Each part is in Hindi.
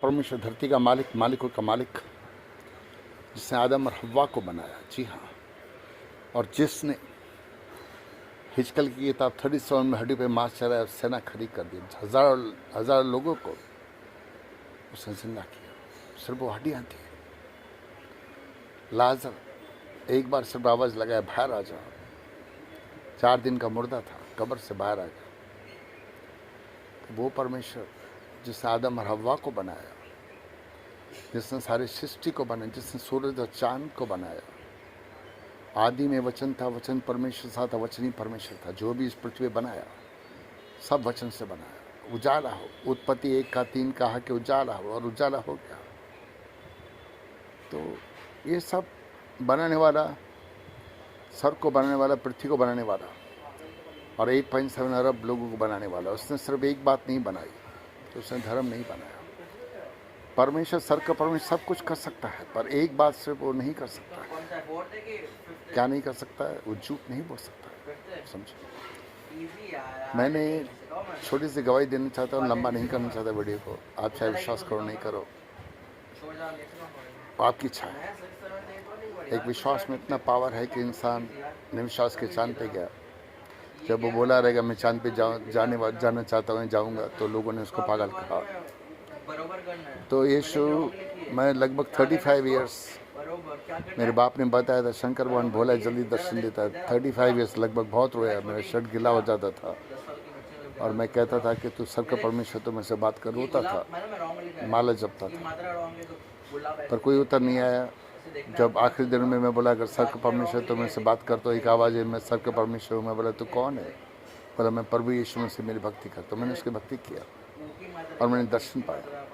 परमेश्वर धरती का मालिक, मालिकों का मालिक, जिसने आदम और हव्वा को बनाया, जी हाँ, और जिसने हिजकल की किताब 37 में हड्डी पे मांस चढ़ाया और सेना खड़ी कर दी, हजार लोगों को उसने जिंदा किया। सिर्फ वो हड्डियाँ थी। लाजर एक बार सिर्फ आवाज लगाया, बाहर आ जाओ। 4 दिन का मुर्दा था, कब्र से बाहर आ गया। तो वो परमेश्वर जिसने आदम और हव्वा को बनाया, जिसने सारी सृष्टि को बनाया, जिसने सूरज और चांद को बनाया। आदि में वचन था, वचन परमेश्वर था, वचन ही परमेश्वर था। जो भी इस पृथ्वी बनाया सब वचन से बनाया। उजाला हो, उत्पत्ति 1:3 कहा कि उजाला हो, और उजाला हो गया। तो ये सब बनाने वाला, स्वर्ग को बनाने वाला, पृथ्वी को बनाने वाला, और 8.7 अरब लोगों को बनाने वाला, उसने सिर्फ एक बात नहीं बनाई, तो उसने धर्म नहीं बनाया। परमेश्वर, स्वर्ग का परमेश्वर सब कुछ कर सकता है, पर एक बात सिर्फ वो नहीं कर सकता है। क्या नहीं कर सकता है? वो झूठ नहीं बोल सकता है। समझो, मैंने छोटी सी गवाही देना चाहता हूँ, लंबा नहीं करना चाहता वीडियो को। आप चाहे विश्वास करो नहीं करो, आपकी इच्छा है। एक विश्वास में इतना पावर है कि इंसान निविश्वास के चांद पे गया। जब वो बोला रहेगा मैं चांद पे जाना चाहता हूँ, जाऊँगा, तो लोगों ने उसको पागल कहा। तो यीशु, मैं लगभग 35 ईयर्स, मेरे बाप ने बताया था, शंकर भगवान भोला जल्दी दर्शन देता है। 35 ईयर्स लगभग बहुत रोया, मेरा शर्ट गिला हो जाता था, और मैं कहता था कि तू सर का परमेश्वर, तो मुझसे बात कर। रोता था, माला जपता था, पर कोई उत्तर नहीं आया। जब आखिरी दिन में मैं बोला, अगर सर का परमेश्वर तो मुझसे बात कर, तो एक आवाज़ है, मैं सर का परमेश्वर हूँ। मैं बोला, तू कौन है? बोला, मैं प्रभु यीशु मसीह से मेरी भक्ति कर। तो मैंने उसकी भक्ति किया और मैंने दर्शन पाया।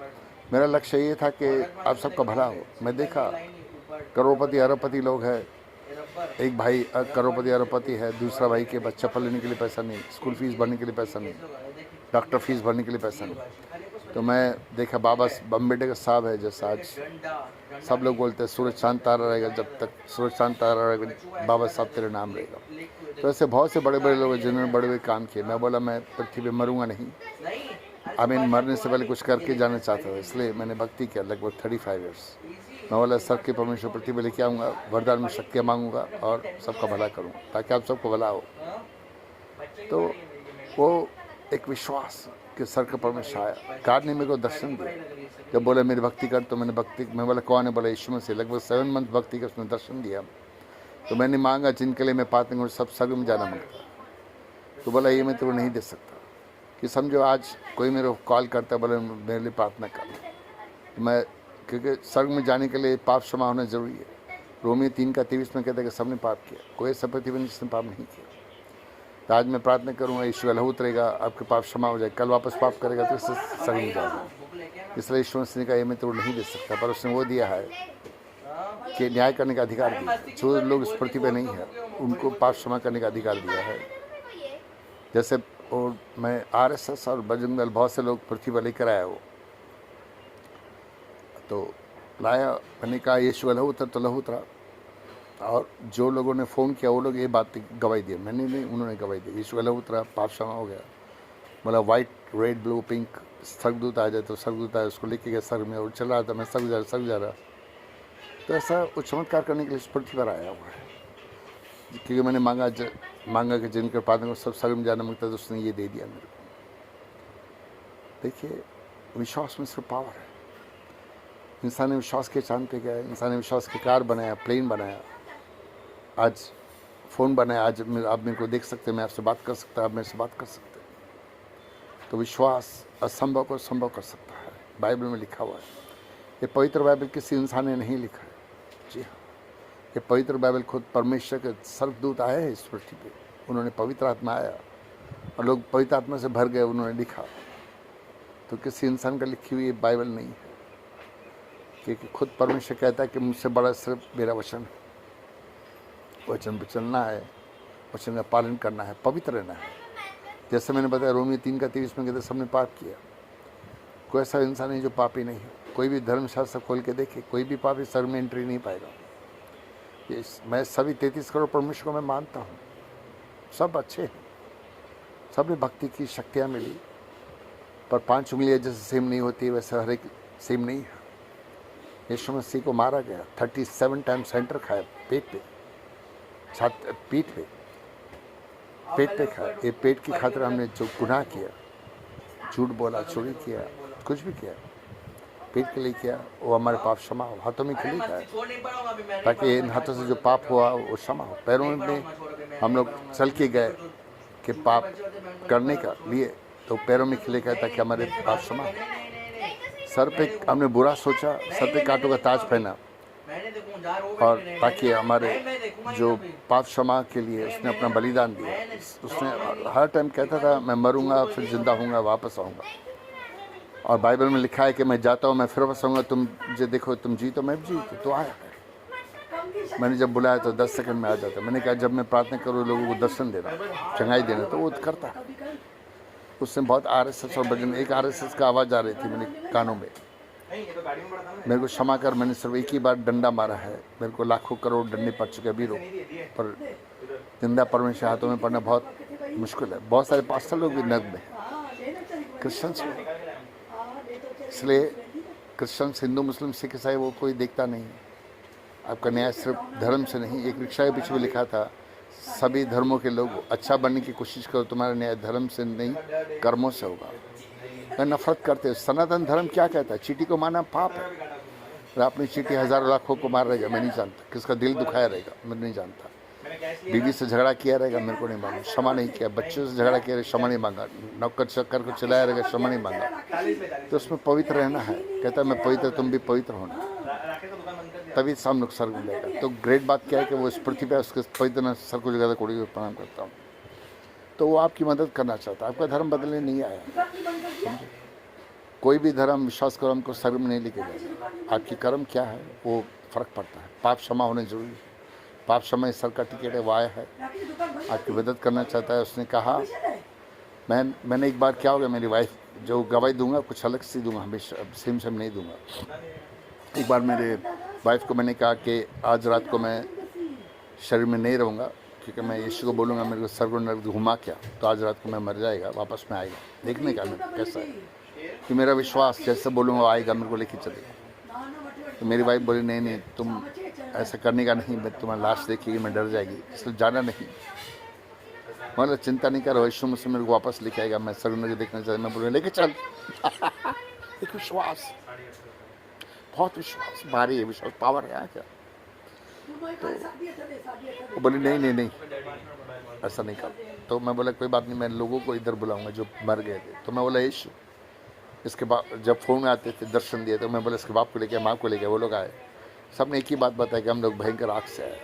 मेरा लक्ष्य ये था कि आप सबका भला हो। मैं देखा करोड़पति अरबपति लोग हैं। एक भाई करोड़पति अरबपति है, दूसरा भाई के बच्चा चप्पल लेने के लिए पैसा नहीं, स्कूल फीस भरने के लिए पैसा नहीं, डॉक्टर फीस भरने के लिए पैसा नहीं। तो मैं देखा बाबा बम्बेडे का साहब है, जैसा आज सब लोग बोलते हैं सूरज चांद तारा रहेगा, जब तक सूरज चांद तारा रहेगा बाबा साहब तेरे नाम रहेगा। तो ऐसे बहुत से बड़े बड़े लोग हैं जिन्होंने बड़े बड़े काम किए। मैं बोला, मैं पृथ्वी पे मरूंगा नहीं, मरने से पहले कुछ करके जाना चाहता था, इसलिए मैंने भक्ति किया लगभग 35 ईयर्स। मैं बोला, सर के परमेश्वर पृथ्वी पे लेके आऊँगा, वरदान में शक्तियाँ मांगूंगा और सबका भला करूँगा, ताकि आप सबको भला हो। तो वो एक विश्वास कि सर का परमेश्वर आया। गॉड ने मेरे को दर्शन दिया। जब बोला मेरी भक्ति कर, तो मैंने भक्ति, मैं बोला कौन है? बोला यीशु मसीह। लगभग 7 मंथ भक्ति का उसने दर्शन दिया। तो मैंने मांगा, जिनके लिए मैं पाती हूँ सब स्वर्ग में जाना मांगता। तो बोला, ये मैं तुम्हें नहीं दे सकता। कि समझो, आज कोई मेरे को कॉल करता है, बोले मेरे लिए प्रार्थना कर। मैं, क्योंकि स्वर्ग में जाने के लिए पाप क्षमा होना जरूरी है। रोमी 3:23 में कहता है कि सबने पाप किया, कोई ऐसा पृथ्वी में जिसने पाप नहीं किया। तो आज मैं प्रार्थना करूँगा, यीशु का लहू उतरेगा, आपके पाप क्षमा हो जाए। कल वापस पाप करेगा तो इससे स्वर्ग में जाएगा। इसलिए यीशु मसीह का ये मैं तो नहीं दे सकता, पर उसने वो दिया है कि न्याय करने का अधिकार दिया। जो लोग इस पृथ्वी पे नहीं है, उनको पाप क्षमा करने का अधिकार दिया है। जैसे और मैं RSS और बजरंग दल, बहुत से लोग पृथ्वी पर लेकर आया, वो तो लाया। मैंने कहा यीशु का लहू उतर, तो लहू उतरा। और जो लोगों ने फ़ोन किया वो लोग ये बात गवाही दी, मैंने नहीं, उन्होंने गवाही दी। यीशु का लहू उतरा, पाप क्षमा हो गया। मतलब वाइट, रेड, ब्लू, पिंक स्वर्गदूत आ जाए, तो स्वर्गदूत आया, उसको लेके गया स्वर्ग में, और चल रहा था, मैं स्वर्ग जा रहा। तो ऐसा चमत्कार करने के लिए इस पृथ्वी पर आया हुआ है। क्योंकि मैंने मांगा कि जिनके प्रार्थना को सब स्वर्ग में जाना मांगता, तो उसने ये दे दिया मेरे को। देखिए, विश्वास में सिर्फ पावर है। इंसान ने विश्वास के चांद पे गया, इंसान ने विश्वास की कार बनाया, प्लेन बनाया, आज फ़ोन बनाया, आज आप मेरे को देख सकते हैं, मैं आपसे बात कर सकता, आप मेरे से बात कर सकते हैं। तो विश्वास असंभव को संभव कर सकता है। बाइबल में लिखा हुआ है। ये पवित्र बाइबल किसी इंसान ने नहीं लिखा है, जी हाँ, ये पवित्र बाइबल खुद परमेश्वर के स्वर्गदूत आए हैं इस पृथ्वी पे। उन्होंने पवित्र आत्मा आया और लोग पवित्र आत्मा से भर गए, उन्होंने लिखा। तो किसी इंसान का लिखी हुई बाइबल नहीं है, क्योंकि खुद परमेश्वर कहता है कि मुझसे बड़ा सिर्फ मेरा वचन है। वचन पर चलना है, वचन का पालन करना है, पवित्र रहना है। जैसे मैंने बताया, रोमी 3:23 में कहते सबने पाप किया। कोई ऐसा इंसान नहीं जो पापी नहीं है। कोई भी धर्मशास्त्र खोल के देखे, कोई भी पापी स्वर्ग में एंट्री नहीं पाएगा। मैं सभी 33 करोड़ परमेश्वर को मैं मानता हूँ, सब अच्छे हैं, सब ने भक्ति की शक्तियाँ मिली, पर 5 उंगलियाँ जैसे सेम नहीं होती, वैसे हर एक सेम नहीं है। यीशु मसीह को मारा गया, 37 टाइम सेंटर खाया, पेट पे, पीठ पे, पेट पे खाया। ये पेट की खातिर हमने जो गुनाह किया, झूठ बोला, चोरी किया, कुछ भी किया, पेट के लिए किया, वो हमारे पाप क्षमा हो। हाथों में खिली खाया ताकि इन हाथों से जो पाप हुआ वो क्षमा हो। पैरों में हम लोग चल के गए कि पाप करने का लिए, तो पैरों में खिले गए ताकि हमारे पाप क्षमा हो। सर पे हमने बुरा सोचा, सर पे कांटों का ताज पहना, और ताकि हमारे जो पाप क्षमा के लिए उसने अपना बलिदान दिया। उसने हर टाइम कहता था मैं मरूंगा फिर जिंदा होऊंगा, वापस आऊँगा। और बाइबल में लिखा है कि मैं जाता हूँ मैं फिर वापस आऊँगा, तुम जो देखो तुम जी तो मैं भी जी, तो आया। मैंने जब बुलाया तो 10 सेकंड में आ जाता। मैंने कहा जब मैं प्रार्थना करूँ लोगों को दर्शन देना, चंगाई देना, तो वो करता। उसने बहुत RSS और भजन, एक RSS का आवाज़ आ रही थी मेरे कानों में, मेरे को क्षमा कर, मैंने सिर्फ एक ही बार डंडा मारा है, मेरे को लाखों करोड़ डंडे पड़ चुके अभी रोक, पर जिंदा परमेश्वर हाथों में पड़ना बहुत मुश्किल है। बहुत सारे पास्टर लोग भी नग्न हैं, क्रिश्चियंस में, इसलिए क्रिश्चियंस, हिंदू, मुस्लिम, सिख, ईसाई वो कोई देखता नहीं है। आपका न्याय सिर्फ धर्म से नहीं, एक रिक्शा के पीछे भी लिखा था सभी धर्मों के लोग अच्छा बनने की कोशिश करो, तुम्हारा न्याय धर्म से नहीं कर्मों से होगा। मैं नफरत करते, सनातन धर्म क्या कहता है? चींटी को मारना पाप है। और अपनी चींटी हजारों लाखों को मार रहेगा, मैं नहीं जानता। किसका दिल दुखाया रहेगा, मैं नहीं जानता। बीवी से झगड़ा किया रहेगा, मेरे को नहीं मालूम, क्षमा नहीं किया। बच्चों से झगड़ा किया, क्षमा नहीं मांगा। नौकर चक्कर को चलाया रहेगा, क्षमा नहीं मांगा। तो उसमें पवित्र रहना है। कहता है मैं पवित्र, तुम भी पवित्र होना, तभी हम लोग स्वर्ग मिलेगा। तो ग्रेट बात क्या है कि वो इस पृथ्वी पर उसके पवित्र सर को जगह कोड़ी प्रणाम करता हूँ। तो वो आपकी मदद करना चाहता है। आपका धर्म बदलने नहीं आया। कोई भी धर्म, विश्वास करो, हमको स्वर्ग में नहीं लेके जाएगा। आपकी कर्म क्या है वो फर्क पड़ता है। पाप क्षमा होने जरूरी है। पाप क्षमा इस सर का टिकट है, वो आया है, आपकी मदद करना चाहता है। उसने कहा मैंने एक बार क्या हो गया, मेरी वाइफ जो गवाही दूंगा कुछ अलग सी दूंगा, हमेशा सेम नहीं दूंगा। एक बार मेरे वाइफ को मैंने कहा कि आज रात को मैं शरीर में नहीं रहूँगा, क्योंकि मैं यीशु को बोलूँगा मेरे को स्वर्ग नरक घुमा क्या, तो आज रात को मैं मर जाएगा, वापस में आएगा। देखने का मैं कैसा है कि मेरा विश्वास जैसे बोलूँगा आएगा, मेरे को लेके चलेगा। तो मेरी वाइफ बोली नहीं तुम ऐसा करने का नहीं, मैं तुम्हारी लाश देखिएगी, मैं डर जाएगी, इसलिए जाना नहीं। मतलब चिंता नहीं करो, यीशु मुझसे मेरे को वापस लेके आएगा, मैं स्वर्ग नरक देखना चाहता। मैं बोलूँ लेके चल। एक विश्वास, बहुत विश्वास, भारी है विश्वास, पावर है क्या। तो वो बोली नहीं ऐसा नहीं कर। तो मैं बोला कोई बात नहीं, मैं लोगों को इधर बुलाऊंगा जो मर गए थे। तो मैं बोला यीशु, इसके बाद जब फ़ोन में आते थे दर्शन दिए, तो मैं बोला इसके बाप को लेके, माँ को लेके, वो लोग आए। सब ने एक ही बात बताया कि हम लोग भयंकर आग से आए।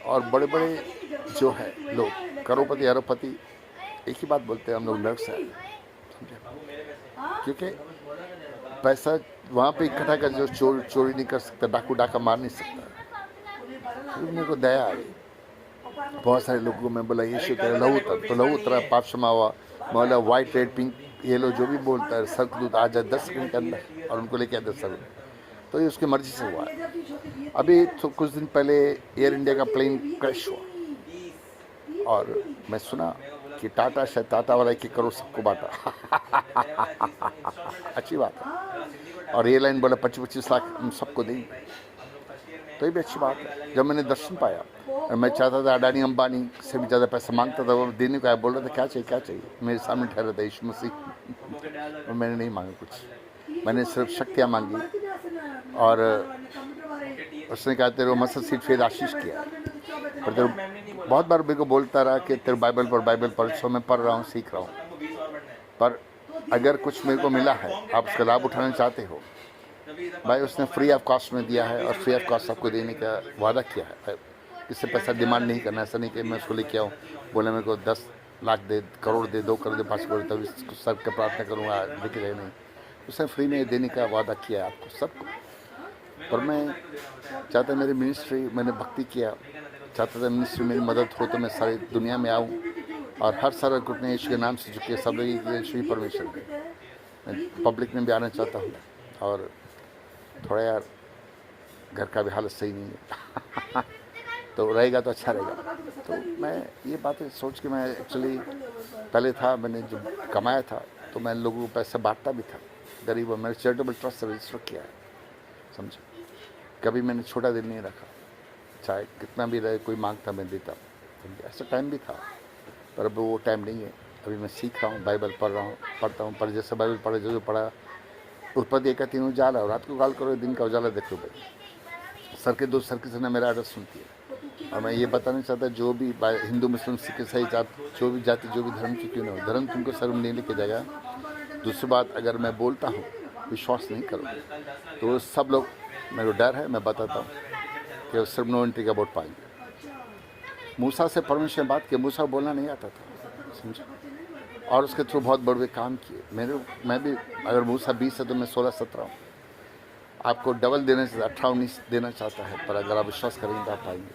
और बड़े बड़े जो है लोग, करोड़पति अरबपति, एक ही बात बोलते हैं, हम लोग नर्क से आए। क्योंकि पैसा वहाँ पे इकट्ठा कर जो चोरी नहीं कर सकता, डाकू डाका मार नहीं सकता। तो मेरे को दया आ गई। बहुत सारे लोगों को मैं बोला यीशु तेरा लहू उतर, तो लहू उतरा, पाप क्षमा हुआ। बोला वाइट रेड पिंक येलो जो भी बोलता है, स्वर्गदूत आ जाए 10 सेकंड के अंदर, और उनको लेके आते स्वर्ग। तो ये उसकी मर्जी से हुआ है। अभी तो कुछ दिन पहले एयर इंडिया का प्लेन क्रैश हुआ, और मैं सुना कि टाटा शायद टाटा वाला 1 करोड़ सबको बांटा। अच्छी बात है। और एयरलाइन बोला 25-25 लाख हम सबको देंगे, तो ये भी अच्छी बात है। जब मैंने दर्शन पाया, और मैं चाहता था अडानी अंबानी से भी ज़्यादा पैसा मांगता था, वो देने को आया, बोल रहा था क्या चाहिए। मेरे सामने ठहरा था यीशु मसीह, और मैंने नहीं मांगा कुछ, मैंने सिर्फ शक्तियाँ मांगी। और उसने कहा तेरे को मसल सीट फिर आशीष किया। पर तेरे बहुत बार मेरे को बोलता रहा कि तेरे बाइबल पढ़, सो मैं पढ़ रहा हूँ, सीख रहा हूँ। पर अगर कुछ मेरे को मिला है, आप उसका लाभ उठाना चाहते हो, भाई उसने फ्री ऑफ कॉस्ट में दिया है, और फ्री ऑफ कॉस्ट आपको देने का वादा किया है। इससे पैसा डिमांड नहीं करना। ऐसा नहीं कि मैं उसको लेके आऊँ, बोले मेरे को 10 लाख दे, करोड़ दे, 2 करोड़ दे, 5 करोड़, तभी सर का प्रार्थना करूँगा, लेके जाए नहीं। उसने फ्री में देने का वादा किया है आपको सबको। पर मैं चाहता मेरी मिनिस्ट्री, मैंने भक्ति किया, चाहता था मिनिस्ट्री मेरी मदद हो, तो मैं सारी दुनिया में आऊँ, और हर सारा घुटने यीशु के नाम से झुके, सब लोग यीशु परमेश्वर के। मैं पब्लिक में भी आना चाहता हूँ, और थोड़ा यार घर का भी हालत सही नहीं है। तो रहेगा तो अच्छा रहेगा। तो मैं ये बातें सोच के, मैं एक्चुअली पहले था, मैंने जो कमाया था तो मैं लोगों को पैसे बांटता भी था, करीब, और मेरे चैरिटेबल ट्रस्ट से रजिस्टर किया है, समझो। कभी मैंने छोटा दिल नहीं रखा, चाहे कितना भी रहे, कोई मांगता मैं देता, समझे। ऐसा टाइम भी था, पर अब वो टाइम नहीं है। अभी मैं सीख रहा हूँ, बाइबल पढ़ता हूँ, पर जैसे बाइबल पढ़े जो पढ़ा, उत्पत्ति 1 3 उजाला, और रात को गाल करो, दिन का उजाला देखो भाई। सर के दो सर्किट ने मेरा आदत सुनती है, और मैं ये बताना चाहता जो भी हिंदू मुस्लिम सिख ईसाई जो भी जाति जो भी धर्म की क्यों ना हो, धर्म तुमको सर्व नहीं लेके जाएगा। दूसरी बात, अगर मैं बोलता हूँ विश्वास नहीं करोगे तो सब लोग, मेरे को डर है, मैं बताता हूँ कि सिर्फ नो एंट्री का वोट पाएंगे। मूसा से परमेश्वर ने बात की, मूसा बोलना नहीं आता था, समझो, और उसके थ्रू बहुत बड़े काम किए। मैं भी, अगर मूसा 20 है तो मैं 16-17 हूँ। आपको डबल देना चाहता, 18-19 देना चाहता है, पर अगर आप विश्वास करेंगे तो आप पाएंगे।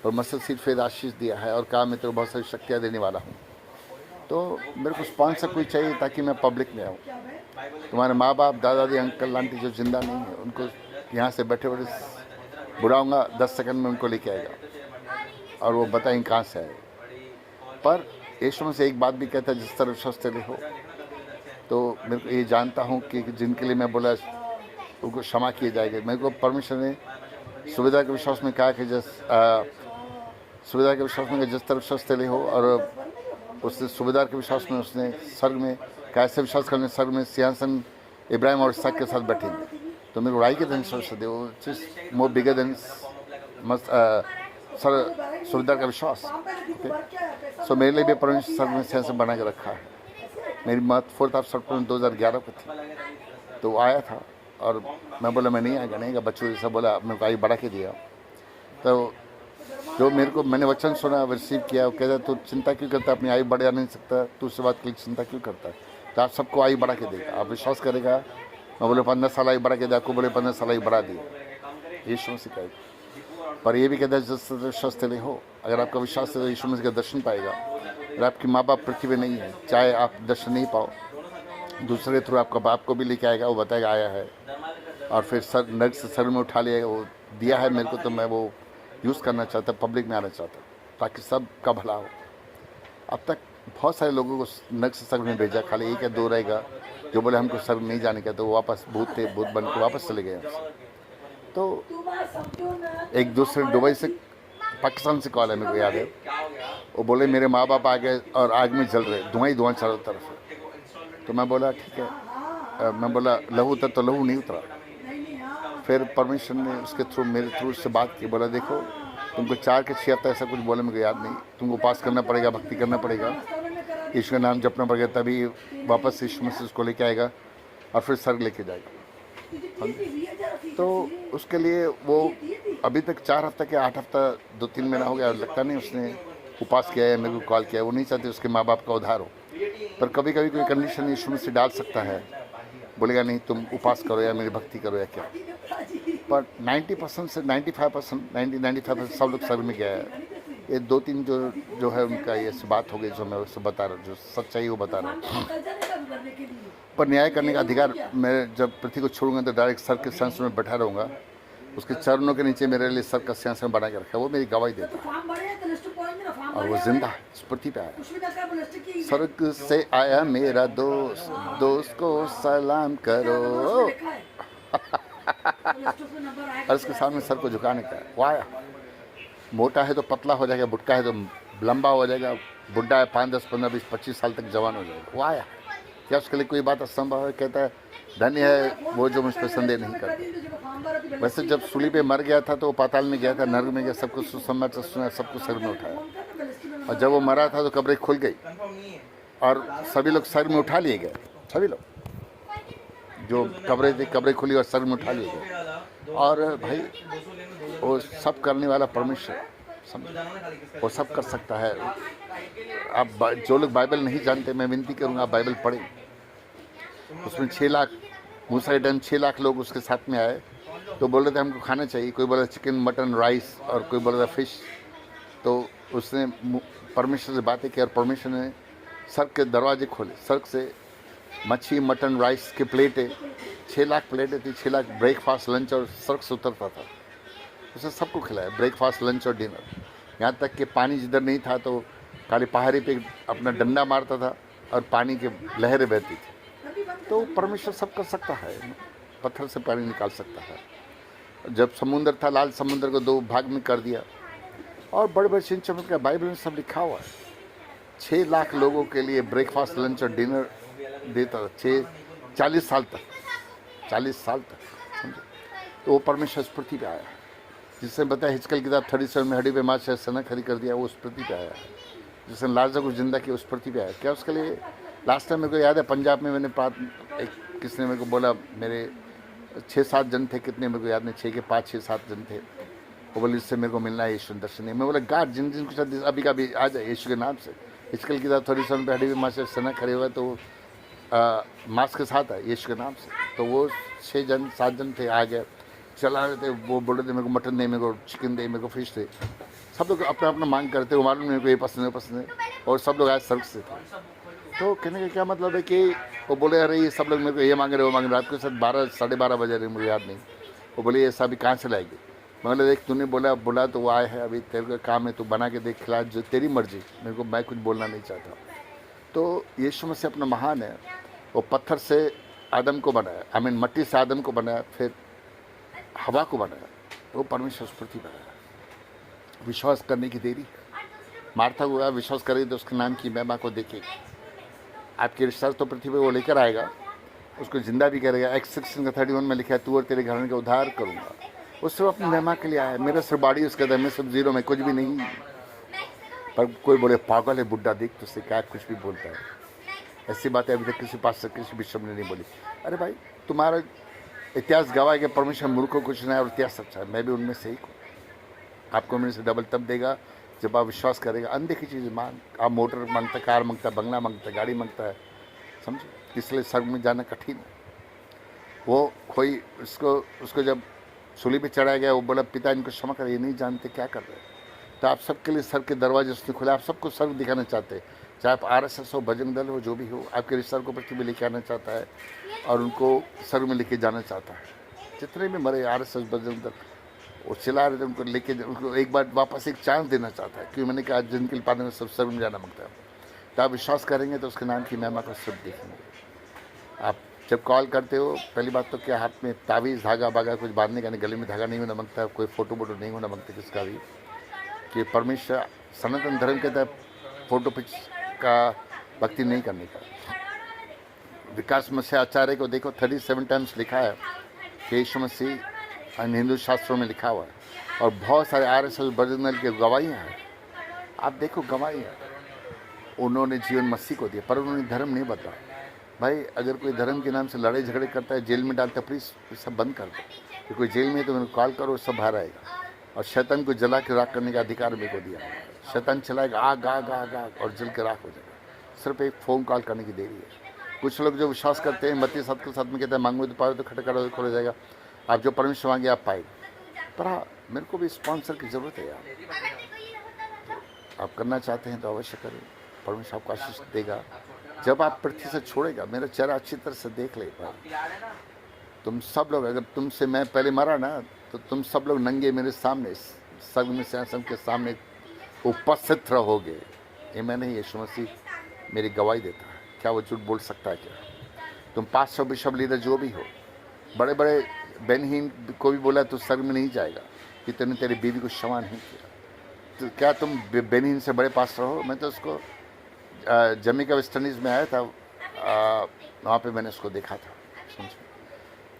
और मसल सीट फिर आशीष दिया है और कहा मैं तो बहुत सारी शक्तियाँ देने वाला हूँ। तो मेरे को स्पॉन्सर कोई चाहिए ताकि मैं पब्लिक में आऊँ। तुम्हारे माँ बाप, दादा दादी, अंकल आंटी जो जिंदा नहीं है, उनको यहाँ से बैठे बैठे बुलाऊँगा, 10 सेकंड में उनको लेके आएगा और वो बताएंगे कहाँ से आए। पर यीशु में से एक बात भी कहता है, जिस तरह विश्वास तेरे हो। तो मेरे को ये जानता हूँ कि जिनके लिए मैं बोला उनको क्षमा किए जाएंगे। मेरे को परमेश्वर ने सुविधा के विश्वास में कहा कि सुविधा के विश्वास में जिस तरह विश्वास तेरे हो, और उसने सुविधा के विश्वास में उसने स्वर्ग में कैसे विश्वास करने, स्वर्ग में सिंहासन इब्राहिम और इसहाक के साथ बैठेंगे। तो मेरे को राई के दिन विश्वास दे, वो चीज़ मोर बिगर देन सुविधा का विश्वास। सो मेरे लिए भी परमेश्वर स्वर्ग में सिंहासन बना के रखा है। मेरी मौत 4 सितंबर 2011 को थी, तो वो आया था और मैं बोला मैं नहीं आएगा, बच्चों जैसा बोला, मेरे को आयु बढ़ा के दिया। तो जो मेरे को मैंने वचन सुना, रिसीव किया, वो कहता तू चिंता क्यों करता, अपनी आयु बढ़ा नहीं सकता, तू उससे बात के लिए चिंता क्यों करता है। तो आप सबको आयु बढ़ा के देगा, आप विश्वास करेगा। मैं बोले 15 साल आयु बढ़ा के दिया, आपको बोले 15 साल आयु बढ़ा दिया, यीशु मसीह कहेगा। पर ये भी कहता है जिस विश्वास तेरे हो, अगर आपका विश्वास है तो यीशु मसीह का दर्शन पाएगा। अगर आपकी माँ बाप पृथ्वी में नहीं है, चाहे आप दर्शन नहीं पाओ, दूसरे थ्रू आपका बाप को भी लेके आएगा, वो बताएगा आया है, और फिर सर नर्क से सर में उठा लिया। वो दिया है मेरे को, तो मैं वो यूज़ करना चाहता, पब्लिक में आना चाहता, ताकि सब का भला हो। अब तक बहुत सारे लोगों को नर्क से सर में भेजा, खाली 1 या 2 रहेगा जो बोले हमको सर नहीं जाने का, तो वो वापस भूत थे, भूत बन के वापस चले गए। तो एक दूसरे दुबई से, पाकिस्तान से कॉल है, मेरे को याद है, वो बोले मेरे माँ बाप आ गए और आग में जल रहे, धुआं ही धुआं चारों तरफ। तो मैं बोला ठीक है, मैं बोला लहू उतर, तो लहू नहीं उतरा। फिर परमेश्वर ने उसके थ्रू, मेरे थ्रू उससे बात की, बोला देखो तुमको 4 के 6 हफ्ता ऐसा कुछ बोले, मेरे को याद नहीं, तुमको उपास करना पड़ेगा, भक्ति करना पड़ेगा, ईश्वर का नाम जपना पड़ेगा, तभी वापस यीशु मसीह उसको लेके आएगा और फिर स्वर्ग लेके जाएगा। तो उसके लिए वो अभी तक 4 हफ्ता के 8 हफ्ता 2-3 महीना हो गया, लगता नहीं उसने उपास किया है, मेरे को कॉल किया। वो नहीं चाहते उसके माँ बाप का उद्धार हो, पर कभी कभी कोई कंडीशन यीशु मसीह डाल सकता है, बोलेगा नहीं तुम उपास करो या मेरी भक्ति करो या क्या। पर 90% से 95% सब लोग स्वर्ग में गया है। ये 2-3 जो है उनका ये बात हो गई, जो मैं उससे बता रहा हूँ, जो सच्चाई वो बता रहा हूँ। पर न्याय करने का अधिकार, मैं जब पृथ्वी को छोड़ूंगा तो डायरेक्ट सर के सिंहासन में बैठा रहूँगा, उसके चरणों के नीचे मेरे लिए सर का सिंहासन बना के रखा है, वो मेरी गवाही देता है, और वो जिंदा है, इस पृथ्वी पे आया। स्वर्ग से आया मेरा दोस्त, दोस्त को सलाम करो। और उसके सामने सर को झुकाने का है। वो आया, मोटा है तो पतला हो जाएगा, बुढ़ा है तो लंबा हो जाएगा, बुढ़ा है 5, 10, 15, 20, 25 साल तक जवान हो जाएगा। वो आया, क्या उसके लिए कोई बात असंभव है? कहता है धन्य है वो जो मुझ पर संदेह नहीं करता। वैसे जब सूली पे मर गया था तो वो पाताल में गया था, नर्क में गया, सब कुछ सुसमाचार सुना, सब कुछ सर में उठाया, और जब वो मरा था तो कब्रें खुल गई और सभी लोग सर में उठा लिए गए। सभी लोग जो कब्रें थी, कब्रें खुली और सर में उठा लिए गए। और भाई वो सब करने वाला परमेश्वर, वो सब कर सकता है। आप जो लोग बाइबल नहीं जानते, मैं विनती करूँगा आप बाइबल पढ़ें। उसमें 6 लाख, मूसा के टाइम 6 लाख लोग उसके साथ में आए, तो बोल रहे थे हमको खाना चाहिए, कोई बोला चिकन, मटन, राइस, और कोई बोल रहा था फिश। तो उसने परमेश्वर से बातें की और परमेश्वर ने स्वर्ग के दरवाजे खोले, स्वर्ग से मच्छी, मटन, राइस की प्लेटें, 6 लाख प्लेटें थी, 6 लाख ब्रेकफास्ट, लंच, और स्वर्ग से उतरता था। उसने सबको खिलाया, ब्रेकफास्ट, लंच और डिनर। यहाँ तक कि पानी जिधर नहीं था तो खाली पहाड़ी पे अपना डंडा मारता था और पानी की लहरें बहती थी। तो परमेश्वर सब कर सकता है, पत्थर से पानी निकाल सकता है। जब समुद्र था, लाल समुद्र को 2 भाग में कर दिया, और बड़े बड़े चिन्ह चमत्कार बाइबल में सब लिखा हुआ है। 6 लाख लोगों के लिए ब्रेकफास्ट, लंच और डिनर देता था, 40 साल तक, 40 साल तक, समझे। तो वो परमेश्वर उस पृथ्वी पे आया, जिसने बताया हिजकेल किताब 37 में हड्डी पे मांस से सना खड़ी कर दिया, वो उस पृथ्वी पे आया। जिसने लाजर को जिंदा किया, उस पृथ्वी पे आया। क्या उसके लिए लास्ट टाइम मेरे को याद है, पंजाब में मैंने किसने मेरे को बोला, मेरे 6-7 जन थे, कितने मेरे को याद नहीं, 6 के 5, 6, 7 जन थे। वो बोले इससे मेरे को मिलना है, यीशु दर्शन नहीं। मैं बोला गाड जिन के साथ अभी का भी आ जाए यीशु के नाम से। हिजकेल किताब 37 पे हड्डी पे मांस से सना खड़े हुआ, तो मांस के साथ है यीशु के नाम से। तो वो 6 जन 7 जन थे, आ गए, चला रहे थे। वो बोल रहे थे मेरे को मटन दे, मेरे को चिकन दे, मेरे को फिश दे। सब लोग अपना अपना मांग करते, वो मालूम मेरे को ये पसंद है, पसंद है, और सब लोग आज सर्क से थे। तो कहने का क्या मतलब है कि वो बोले अरे ये सब लोग मेरे को ये मांग रहे, वो मांग रहे। रात के साथ 12 साढ़े 12 बजे रहे, मुझे याद नहीं। वो बोले ये सब कहाँ से लाएगी। मैं बोला देख तूने बोला तो वो आए हैं, अभी तेरे का काम है, तू बना के देख, खिला, जो तेरी मर्जी, मेरे को मैं कुछ बोलना नहीं चाहता। तो यीशु मसीह अपना महान है। वो पत्थर से आदम को बनाया, मट्टी से आदम को बनाया, फिर हवा को बनाया। वो परमेश्वर उस पृथ्वी बनाया। विश्वास करने की देरी है। मार्था हुआ विश्वास करेगी तो उसके नाम की महिमा को देखेगी। आपके रिश्तेदार तो पृथ्वी पे वो लेकर आएगा, उसको जिंदा भी करेगा। एक्स 16:31 में लिखा है, तू और तेरे घराने का उद्धार करूंगा। वो सिर्फ अपनी महिमा के लिए आया है। मेरा सिर्फ बाड़ी उसका था, मैं सब जीरो में, कुछ भी नहीं। पर कोई बोले पागल है बुड्ढा, देख तो उससे क्या कुछ भी बोलता है। ऐसी बातें अभी तक किसी पास किसी बिशप ने नहीं बोली। अरे भाई तुम्हारा इतिहास गवाह है कि परमेश्वर मूर्खों को चुना है और इतिहास सच्चा है। मैं भी उनमें से ही हूँ। आपको मेरे से डबल तब देगा जब आप विश्वास करेगा। अनदेखी चीज़ मांग, आप मोटर मांगता, कार मांगता, बंगला मांगता, गाड़ी मांगता है, समझो, इसलिए स्वर्ग में जाना कठिन है। वो कोई उसको जब सूली पे चढ़ाया गया, वो बोला पिता इनको क्षमा कर, ये नहीं जानते क्या कर रहे हैं। तो आप सबके लिए स्वर्ग के दरवाजे उसने खुले, आप सबको स्वर्ग दिखाना चाहते हैं। चाहे आप RSS हो, बजरंग दल हो, जो भी हो, आपके रिश्तेदार को पृथ्वी में लेके आना चाहता है और उनको स्वर्ग में लेके जाना चाहता है। जितने भी मरे RSS, बजरंग दल, वो चिल्ला रहे थे, उनको लेके, उनको एक बार वापस एक चांस देना चाहता है। क्योंकि मैंने कहा जिनके पाने में सब स्वर्ग में जाना मांगता है। तो आप विश्वास करेंगे तो उसके नाम की महिमा को सब देखेंगे। आप जब कॉल करते हो, पहली बात तो क्या हाथ में तावीज़, धागा बागा कुछ बांधने का नहीं, गले में धागा नहीं होना मांगता है, कोई फोटो वोटो नहीं होना मांगता किसका भी। कि परमेश्वर सनातन धर्म के तहत फोटो पिच का भक्ति नहीं करने का। विकास मसीह आचार्य को देखो, 37 टाइम्स लिखा है कि यीशु मसीह, हिंदू शास्त्रों में लिखा हुआ है। और बहुत सारे RSS बजरंग दल के गवाहियाँ हैं। आप देखो गवाहियाँ, उन्होंने जीवन मसीह को दिया, पर उन्होंने धर्म नहीं बदला। भाई अगर कोई धर्म के नाम से लड़ाई झगड़े करता है, जेल में डालता है, प्लीज़ सब बंद कर दो। कोई जेल में है तो मेरे को कॉल करो, सब बाहर आएगा। और शैतान को जला के राख करने का अधिकार मेरे को दिया। शैतान चलाएगा आग आग आग आग और जल के राख हो जाएगा। सिर्फ एक फ़ोन कॉल करने की देरी है। कुछ लोग जो विश्वास करते हैं, मत्ती 7 के 7 में कहते हैं मांगो तो पाओ, तो खटखटाओ तो खोला जाएगा। आप जो परमेश्वर मांगे आप पाएंगे। पर हाँ, मेरे को भी स्पॉन्सर की ज़रूरत है यार। आप करना चाहते हैं तो अवश्य करें, परमेश्वर आपको आशीष देगा। जब आप पृथ्वी से छोड़ेगा, मेरा चेहरा अच्छी तरह से देख ले। तुम सब लोग, अगर तुमसे मैं पहले मरा ना, तो तुम सब लोग नंगे मेरे सामने स्वर्ग में सिंहासन के सामने उपस्थित रहोगे। ये मैं नहीं, यीशु मसीह मेरी गवाही देता है। क्या वो झूठ बोल सकता है क्या? तुम 500 बिशप लीडर जो भी हो, बड़े बड़े बेनहीन को भी बोला तो स्वर्ग में नहीं जाएगा कि तुमने तेरी बीवी को क्षमा नहीं किया। तो क्या तुम बेनहीन से बड़े पास्टर हो? मैं तो उसको जमीका वेस्ट इंडीज़ में आया था, वहाँ पे मैंने उसको देखा था, समझो।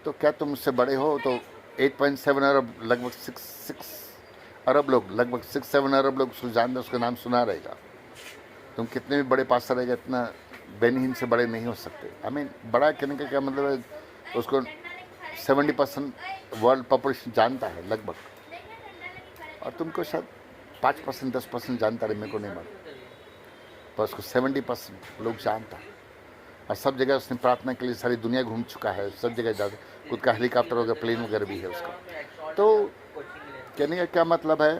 तो क्या तुम उससे बड़े हो? तो 8.7 अरब, लगभग 6 अरब लोग, लगभग 6-7 अरब लोग उसको जानते, उसका नाम सुना रहेगा। तुम कितने भी बड़े पास्टर रहेगा, इतना बेनहीन से बड़े नहीं हो सकते। बड़ा कहने का क्या मतलब है, उसको 70% वर्ल्ड पॉपुलेशन जानता है लगभग, और तुमको शायद 5% 10% जानता रहे, मेरे को नहीं मालूम, पर उसको 70% लोग जानता है। और सब जगह उसने प्रार्थना के लिए सारी दुनिया घूम चुका है, सब जगह जाता, खुद का हेलीकॉप्टर वगैरह, प्लेन वगैरह भी है उसका। तो कहने का क्या मतलब है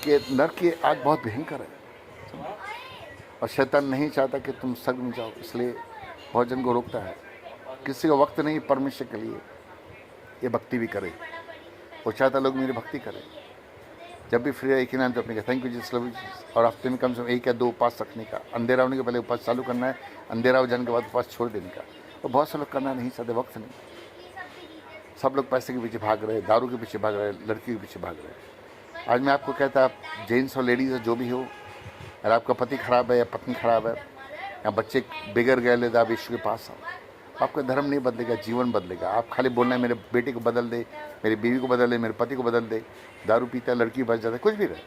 कि नरक की आग बहुत भयंकर है, और शैतान नहीं चाहता कि तुम स्वर्ग में जाओ, इसलिए बहुत जन को रोकता है। किसी को वक्त नहीं परमेश्वर के लिए ये भक्ति भी करे। वो चाहता लोग मेरी भक्ति करें। जब भी फ्री एक ही नाम जपने का, thank you Jesus, love you Jesus. और हफ्ते में कम से कम 1 या 2 उपवास रखने का। अंधेरा होने के पहले उपवास चालू करना है, अंधेरा हो जाने के बाद उपवास छोड़ देने का। तो बहुत से लोग करना नहीं चाहते, वक्त नहीं। सब लोग पैसे के पीछे भाग रहे, दारू के पीछे भाग रहे, लड़की के पीछे भाग रहे। आज मैं आपको कहता, आप जेंट्स और लेडीज़ है जो भी हो, अगर आपका पति खराब है या पत्नी खराब है या बच्चे बिगड़ गए ले, तो आप यीशु के पास आओ। आपका धर्म नहीं बदलेगा, जीवन बदलेगा। आप खाली बोलना है मेरे बेटे को बदल दे, मेरी बीवी को बदल दे, मेरे पति को बदल दे, दारू पीता है, लड़की बच जाता है, कुछ भी रहे,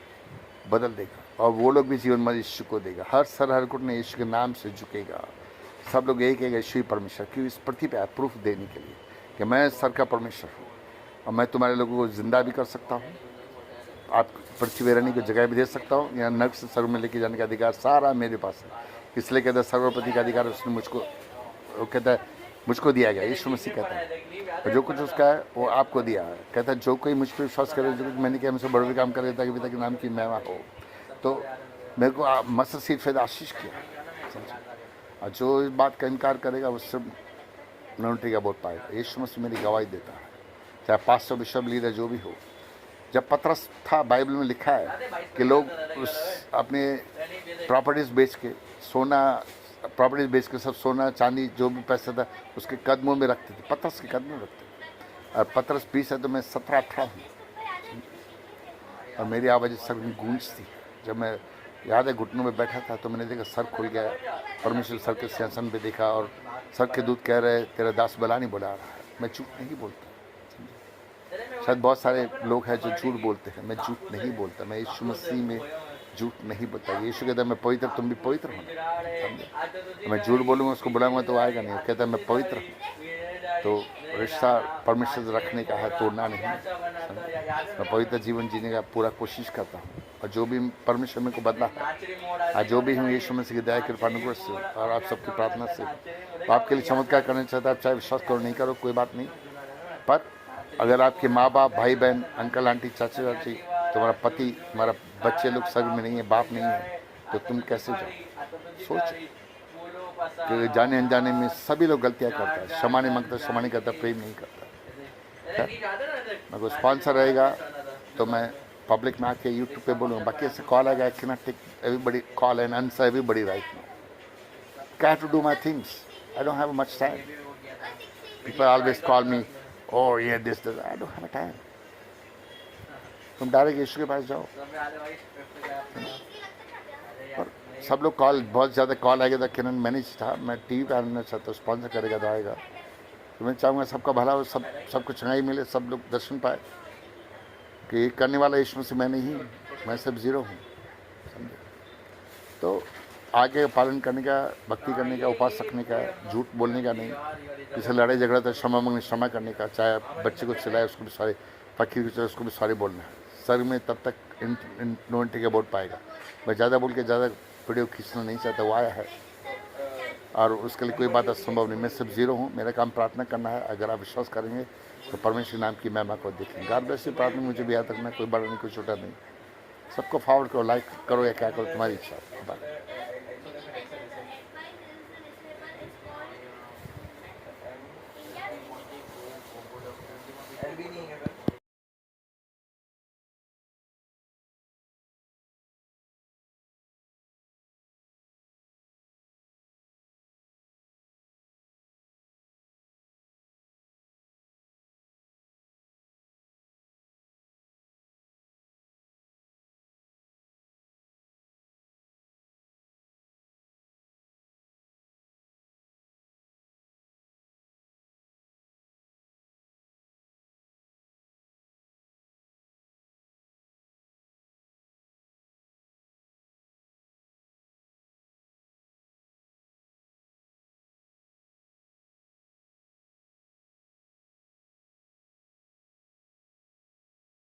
बदल देगा। और वो लोग भी जीवन में यीशु को देगा। हर सर हर घुटने यीशु के नाम से झुकेगा। सब लोग यही कहेगा यीशु ही परमेश्वर, क्यों इस पृथ्वी पे प्रूफ देने के लिए कि मैं सर का परमेश्वर हूँ और मैं तुम्हारे लोगों को जिंदा भी कर सकता हूँ, आप पृथ्वी में रहने की जगह भी दे सकता हूँ, या नर्क से स्वर्ग में लेके जाने का अधिकार सारा मेरे पास है। इसलिए कहता है सर्वप्रति का अधिकार उसने मुझको, वो कहता है मुझको दिया गया। यीशु मसीह कहता है और जो कुछ उसका है वो आपको दिया है। कहता है जो कोई मुझ पर विश्वास करे, जो कुछ मैंने किया मुझसे बड़े काम करे ताकि पिता के नाम की महिमा हो। तो मेरे को मस्टर्ड सीड फेथ आशीष किया, समझे। और जो इस बात का इनकार करेगा वो सिर्फ नौकरी का बोल पाएगा। यीशु मसीह मेरी गवाही देता है, चाहे पास्टर बिशप लीडर जो भी हो। जब पतरस था, बाइबल में लिखा है कि लोग उस अपने प्रॉपर्टीज़ बेच के, सोना प्रॉपर्टीज़ बेच के, सब सोना चांदी जो भी पैसा था उसके कदमों में रखते थे, पतरस के कदमों में रखते थे। और पतरस 20 है तो मैं 17-18 हूँ और मेरी आवाज़ सर में गूंजती। जब मैं याद है घुटनों में बैठा था तो मैंने देखा सर खुल गया, परमेश्वर सर के सिंहासन पे देखा और सर के दूत कह रहे तेरा दास बला नहीं बुला रहा है। मैं झूठ नहीं बोलता। शायद बहुत सारे लोग हैं जो झूठ बोलते हैं, मैं झूठ नहीं बोलता। मैं यीशु मसीह में झूठ नहीं बोलता। यीशु कहता है मैं पवित्र, तुम भी पवित्र होना, समझे। मैं झूठ बोलूँगा उसको बुलाऊंगा तो आएगा नहीं। वो कहता है मैं पवित्र हूँ। तो रिश्ता परमेश्वर से रखने का है, तोड़ना नहीं। मैं पवित्र जीवन जीने का पूरा कोशिश करता हूँ और जो भी परमेश्वर मेरे को बदला है, आज जो भी हूँ यीशु मसीह की दया कृपा अनुग्रह से और आप सबकी प्रार्थना से, तो आपके लिए चमत्कार करना चाहता है। आप चाहे विश्वास करो नहीं करो कोई बात नहीं, पर अगर आपके माँ बाप, भाई बहन, अंकल आंटी, चाचा चाची, तुम्हारा पति, तुम्हारा बच्चे लोग स्वर्ग में नहीं है, बाप नहीं है, तो तुम कैसे जाओ। सोच कि जाने अनजाने में सभी लोग गलतियाँ करता है। क्षमा नहीं मांगता, क्षमा नहीं करता, प्रेम नहीं करता। मेरे को स्पॉन्सर रहेगा तो मैं पब्लिक में आके यूट्यूब पे बोलूँगा। बाकी ऐसे कॉल आएगा, I can not take everybody call and answer everybody right now. I have to do my things, I don't have much time. People always call me, oh yeah this, I don't have a time। तुम डायरेक्ट यीशु के पास जाओ। और सब लोग कॉल, बहुत ज़्यादा कॉल आएगा तो किरण मैनेज था, मैं टीवी पे आना चाहता हूँ, स्पॉन्सर करेगा तो आएगा। तो मैं चाहूँगा सबका भला हो, सबको चंगाई मिले, सब लोग दर्शन पाए कि करने वाला यीशु मसीह मैं नहीं, मैं सिर्फ ज़ीरो हूँ, समझे। तो आगे पालन करने का, भक्ति करने का, उपवास रखने का, झूठ बोलने का नहीं। जैसे लड़ाई झगड़ा तो क्षमा मांगने, क्षमा करने का। चाहे बच्चे को चिल्लाए उसको भी सॉरी, फकीर को चिल्लाए उसको भी सॉरी बोलना है। सर में तब तक नो एंट्री का बोर्ड पाएगा। मैं ज़्यादा बोल के ज़्यादा वीडियो खींचना नहीं चाहता, वो आया है और उसके लिए कोई बात असंभव नहीं। मैं सिर्फ ज़ीरो हूँ, मेरा काम प्रार्थना करना है। अगर आप विश्वास करेंगे तो परमेश्वर नाम की महिमा को देखेंगे। God bless you. प्रार्थना मुझे भी याद रखना, कोई बड़ा नहीं कोई छोटा नहीं। सबको फॉरवर्ड करो, लाइक करो या क्या करो, तुम्हारी इच्छा। बाय।